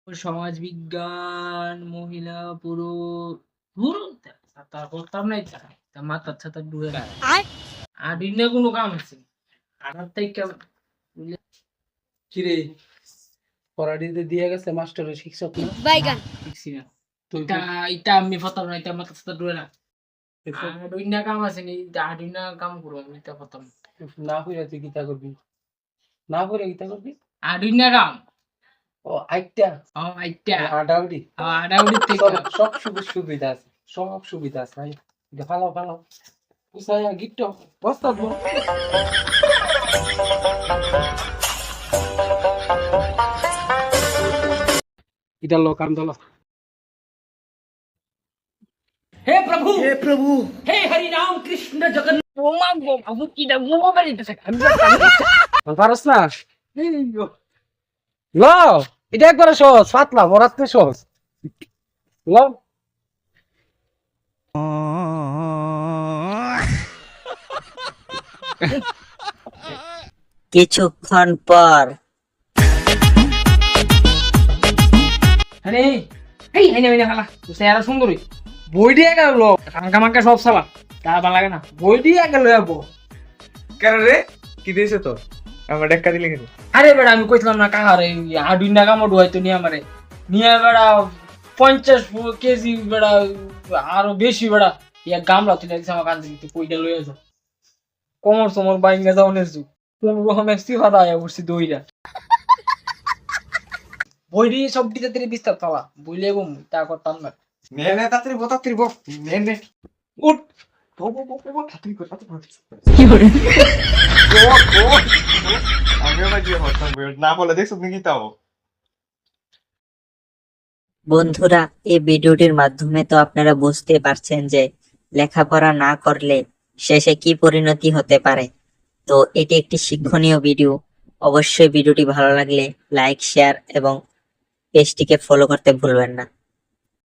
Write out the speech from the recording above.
সমাজ বিজ্ঞান, মহিলা, পুরুষ, পুরুষ তা করতাম নাই তা মাথার ছাতা ডুবে গেল। আর দিনে কোনো কাম আছে আধার থেকে কিরে পড়াটিতে দিয়ে গেছে মাস্টারের শিক্ষক না শিখছি না এটা আমি ফতাম না, এটা মাথার ছাতা ডুবে না। আর দুইনা কাম আছে নি, আর দুইনা কাম করবো আমি, এটা ফতাম না হইলে তুই গীতা করবি, না হইলে গীতা করবি। আর দুইনা কাম ও আইটা আইটা আডাউডি আড়াউড়ি থেকে সব সুবিধা আছে, সব সুবিধা আছে। ভালো ভালো উসায়া গিট্টো বস্তা দো। এটা লোক আন্দোলন। हे प्रभु हे हरि राम कृष्ण जगन्नाथ। ওমা গো বাবু কি দা গোমা বাড়িতেছে পারস না ল, এটা একবারে সহজ, পাতলা বরাতে সহজ ল। কিছুক্ষণ পর আরে এই হাইনা হাইনা খালা তুই এরা সুন্দরী বই দিয়ে গেল লোক কাঙ্কা মাঙ্কা সব সালা তা ভালো লাগে না। বই দিয়ে গেল যাবো। কেন রে কি দিয়েছে তো আমার ডেক্কা দিলে কেন? আরে বেড়া আমি কইছিলাম না কাহারে আডুই না কামড় হয়তো নিয়ে আমারে নিয়ে বেড়া 50 কেজি বেড়া আরো বেশি বেড়া ইয়া গামলা তুই দেখছিস আমার কান থেকে কইটা লইয়া যাও কোমর সমর বাইঙ্গা যাও নেছু কোন রকম সিফা দায়া উঠছি দইরা বইডি সব দিতে তেরে বিস্তার চালা বইলে গো তা করতাম না। নে নে তাড়াতাড়ি বো নে নে উঠ বো তাড়াতাড়ি কর তাড়াতাড়ি। কি করে আমিও না গিয়ে হতাম না বলে দেখছো তুমি তাও। বন্ধুরা, এই ভিডিওটির মাধ্যমে তো আপনারা বুঝতে পারছেন যে লেখাপড়া না করলে শেষে কি পরিণতি হতে পারে। তো এটি একটি শিক্ষণীয় ভিডিও। অবশ্যই ভিডিওটি ভালো লাগলে লাইক, শেয়ার এবং পেজটিকে ফলো করতে ভুলবেন না।